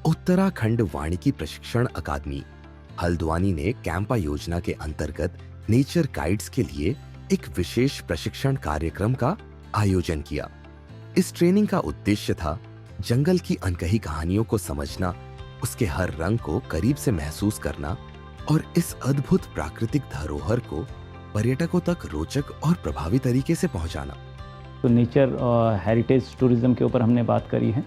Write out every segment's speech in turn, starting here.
उत्तराखंड वानिकी प्रशिक्षण अकादमी हल्द्वानी ने कैंपा योजना के अंतर्गत नेचर गाइड्स के लिए एक विशेष प्रशिक्षण कार्यक्रम का आयोजन किया। इस ट्रेनिंग का उद्देश्य था जंगल की अनकही कहानियों को समझना, उसके हर रंग को करीब से महसूस करना और इस अद्भुत प्राकृतिक धरोहर को पर्यटकों तक रोचक और प्रभावी तरीके से पहुंचाना। तो नेचर हेरिटेज टूरिज्म के ऊपर हमने बात करी है,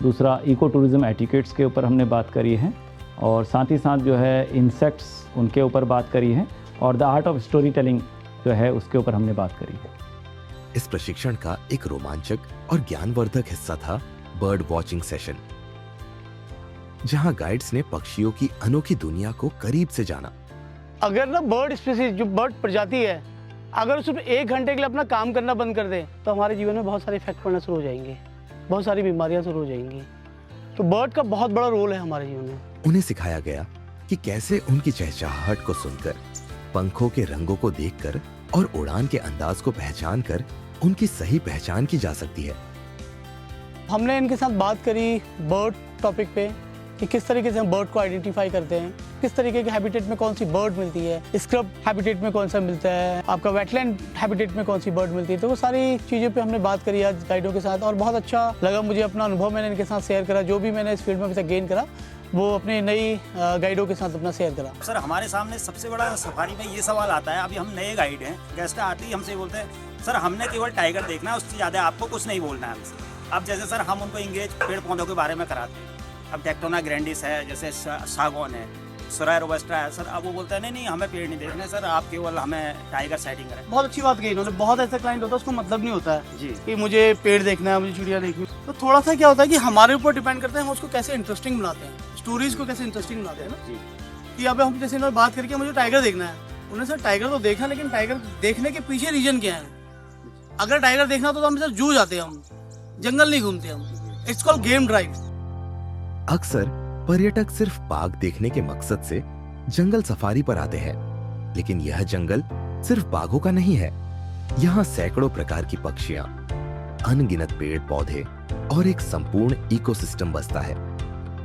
दूसरा इको टूरिज्म एटिकेट्स के ऊपर हमने बात करी है, और साथ ही साथ जो है इंसेक्ट्स उनके ऊपर बात करी है, और the art of story telling जो है उसके ऊपर हमने बात करी है। इस प्रशिक्षण का एक रोमांचक और ज्ञानवर्धक हिस्सा था बर्ड वॉचिंग सेशन, जहां गाइड्स ने पक्षियों की अनोखी दुनिया को करीब से जाना। अगर ना बर्ड स्पीसीज जो बर्ड प्रजाति है, अगर सिर्फ 1 घंटे के लिए अपना काम करना बंद कर दें तो हमारे जीवन में बहुत सारे इफेक्ट पड़ना शुरू हो जाएंगे, बहुत सारी बीमारियां शुरू हो जाएंगी। तो बर्ड का बहुत बड़ा रोल है हमारे जीवन में। उन्हें सिखाया गया कि कैसे उनकी चहचहाहट को सुनकर, पंखों के रंगों को देखकर और उड़ान के अंदाज को पहचान कर उनकी सही पहचान की जा सकती है। हमने इनके साथ बात करी बर्ड टॉपिक पे कि किस तरीके से हम बर्ड को आइडेंटिफाई करते हैं, किस तरीके के हैबिटेट में कौन सी बर्ड मिलती है, स्क्रब हैबिटेट में कौन सा मिलता है, आपका वेटलैंड हैबिटेट में कौन सी बर्ड मिलती है। तो वो सारी चीज़ों पे हमने बात करी आज गाइडों के साथ, और बहुत अच्छा लगा मुझे। अपना अनुभव मैंने इनके साथ शेयर करा, जो भी मैंने इस फील्ड में अभी तक गेन करा वो अपने नई गाइडों के साथ अपना शेयर करा। सर हमारे सामने सबसे बड़ा सफारी में ये सवाल आता है, अभी हम नए गाइड हैं, गेस्ट आते ही हमसे बोलते हैं सर हमने केवल टाइगर देखना है, उससे ज़्यादा आपको कुछ नहीं बोलना है हमसे। अब जैसे सर हम उनको इंगेज पेड़ पौधों के बारे में कराते हैं, अब टेक्टोना ग्रैंडिस है, जैसे सागौन है, सुराय रोबस्टा है, सर अब वो बोलते हैं नहीं हमें पेड़ नहीं देखने सर, आप केवल हमें टाइगर सेटिंग करें। बहुत अच्छी बात कही इन्होंने। बहुत ऐसा क्लाइंट होता है उसको मतलब नहीं होता है जी कि मुझे पेड़ देखना है, मुझे चिड़िया देखनी है। तो थोड़ा सा क्या होता है कि हमारे ऊपर डिपेंड करता है हम उसको कैसे इंटरेस्टिंग बनाते हैं, स्टोरीज को कैसे इंटरेस्टिंग बनाते हैं ना जी। कि अब हम जैसे इन्होंने बात करके मुझे टाइगर देखना है, उन्होंने सर टाइगर तो देखा, लेकिन टाइगर देखने के पीछे रीजन क्या है। अगर टाइगर देखना तो हम सर जू जाते हैं, हम जंगल नहीं घूमते हम। It's called game drive. अक्सर पर्यटक सिर्फ बाघ देखने के मकसद से जंगल सफारी पर आते हैं, लेकिन यह जंगल सिर्फ बाघों का नहीं है। यहाँ सैकड़ों प्रकार की पक्षियां, अनगिनत पेड़ पौधे और एक संपूर्ण इकोसिस्टम बसता है।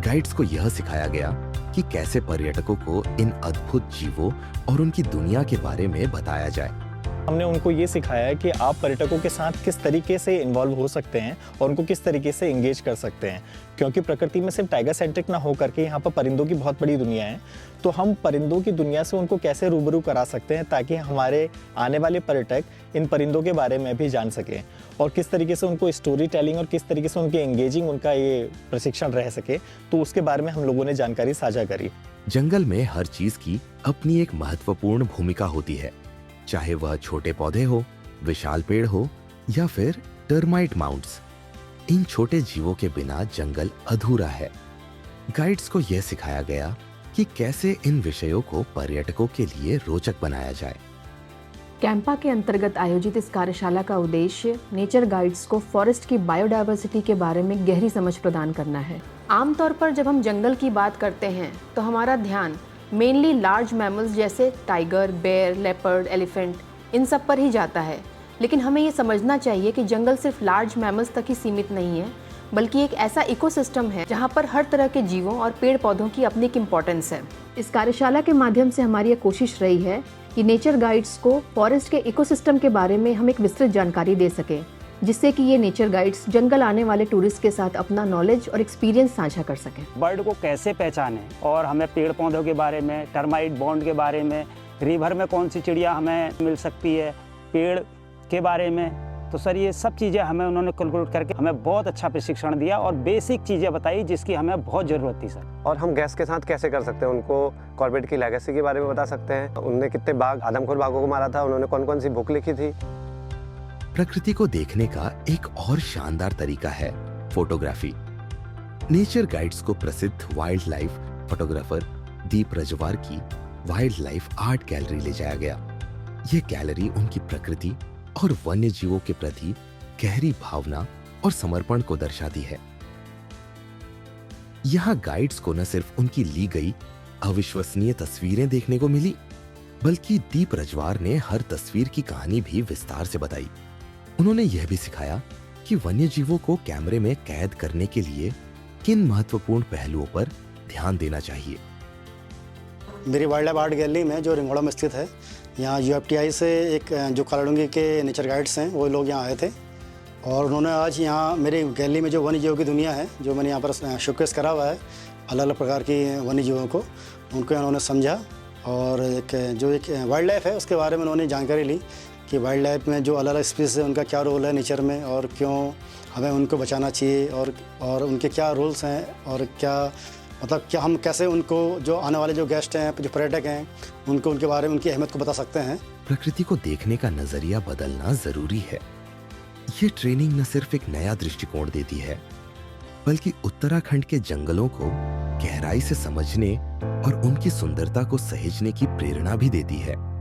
गाइड्स को यह सिखाया गया कि कैसे पर्यटकों को इन अद्भुत जीवों और उनकी दुनिया के बारे में बताया जाए। हमने उनको ये सिखाया है कि आप पर्यटकों के साथ किस तरीके से इन्वॉल्व हो सकते हैं और उनको किस तरीके से इंगेज कर सकते हैं, क्योंकि प्रकृति में सिर्फ टाइगर सेंट्रिक ना होकर के यहाँ पर परिंदों की बहुत बड़ी दुनिया है। तो हम परिंदों की दुनिया से उनको कैसे रूबरू करा सकते हैं ताकि हमारे आने वाले पर्यटक इन परिंदों के बारे में भी जान सकें, और किस तरीके से उनको स्टोरी टेलिंग और किस तरीके से उनके एंगेजिंग उनका ये प्रशिक्षण रह सके, तो उसके बारे में हम लोगों ने जानकारी साझा करी। जंगल में हर चीज की अपनी एक महत्वपूर्ण भूमिका होती है, चाहे वह छोटे पौधे हो, विशाल पेड़ हो या फिर टर्माइट माउंट्स। इन छोटे जीवों के बिना जंगल अधूरा है। गाइड्स को यह सिखाया गया कि कैसे इन विषयों को पर्यटकों के लिए रोचक बनाया जाए। कैंपा के अंतर्गत आयोजित इस कार्यशाला का उद्देश्य नेचर गाइड्स को फॉरेस्ट की बायोडायवर्सिटी के बारे में गहरी समझ प्रदान करना है। आमतौर पर जब हम जंगल की बात करते हैं तो हमारा ध्यान मेनली लार्ज मैमल्स जैसे टाइगर, बेयर, लेपर्ड, एलिफेंट इन सब पर ही जाता है। लेकिन हमें ये समझना चाहिए कि जंगल सिर्फ लार्ज मैमल्स तक ही सीमित नहीं है, बल्कि एक ऐसा इकोसिस्टम है जहाँ पर हर तरह के जीवों और पेड़ पौधों की अपनी एक इम्पोर्टेंस है। इस कार्यशाला के माध्यम से हमारी ये कोशिश रही है कि नेचर गाइड्स को फॉरेस्ट के इकोसिस्टम के बारे में हम एक विस्तृत जानकारी दे सकें, जिससे कि ये नेचर गाइड्स जंगल आने वाले टूरिस्ट के साथ अपना नॉलेज और एक्सपीरियंस साझा कर सकें। बर्ड को कैसे पहचानें, और हमें पेड़ पौधों के बारे में, टर्माइट बॉन्ड के बारे में, रिवर में कौन सी चिड़िया हमें मिल सकती है, पेड़ के बारे में। तो सर ये सब चीज़ें हमें उन्होंने कैलकुलेट करके हमें बहुत अच्छा प्रशिक्षण दिया और बेसिक चीज़ें बताई जिसकी हमें बहुत ज़रूरत थी सर। और हम गेस्ट के साथ कैसे कर सकते हैं, उनको कॉर्बेट की लेगेसी के बारे में बता सकते हैं, उनने कितने बाघ, आदमखोर बाघों को मारा था, उन्होंने कौन कौन सी बुक लिखी थी। प्रकृति को देखने का एक और शानदार तरीका है फोटोग्राफी। नेचर गाइड्स को प्रसिद्ध वाइल्ड लाइफ फोटोग्राफर दीप रजवार की वाइल्ड लाइफ आर्ट गैलरी ले जाया गया। यह गैलरी उनकी प्रकृति और वन्य जीवों के प्रति गहरी भावना और समर्पण को दर्शाती है। यहाँ गाइड्स को न सिर्फ उनकी ली गई अविश्वसनीय तस्वीरें देखने को मिली, बल्कि दीप रजवार ने हर तस्वीर की कहानी भी विस्तार से बताई। उन्होंने यह भी सिखाया कि वन्य जीवों को कैमरे में कैद करने के लिए किन महत्वपूर्ण पहलुओं पर ध्यान देना चाहिए? मेरी वाइल्ड लाइफ आर्ट गैलरी में जो रिंगोड़ा में स्थित है, यहाँ UFTI से एक जो कालाडूंगी के नेचर गाइड्स हैं वो लोग यहाँ आए थे और उन्होंने आज यहाँ मेरी गैलरी में जो वन्य जीवों की दुनिया है जो मैंने यहाँ पर शोकेस करा हुआ है, अलग अलग प्रकार की वन्य जीवों को उनको उन्होंने समझा और एक वाइल्ड लाइफ है उसके बारे में उन्होंने जानकारी ली कि वाइल्ड लाइफ में जो अलग अलग स्पीसीज है उनका क्या रोल है नेचर में और क्यों हमें उनको बचाना चाहिए और उनके क्या रूल्स हैं और क्या मतलब क्या हम कैसे उनको जो आने वाले जो गेस्ट हैं जो पर्यटक हैं उनको उनके बारे में उनकी अहमियत को बता सकते हैं। प्रकृति को देखने का नजरिया बदलना जरूरी है। ये ट्रेनिंग न सिर्फ एक नया दृष्टिकोण देती है बल्कि उत्तराखंड के जंगलों को गहराई से समझने और उनकी सुंदरता को सहेजने की प्रेरणा भी देती है।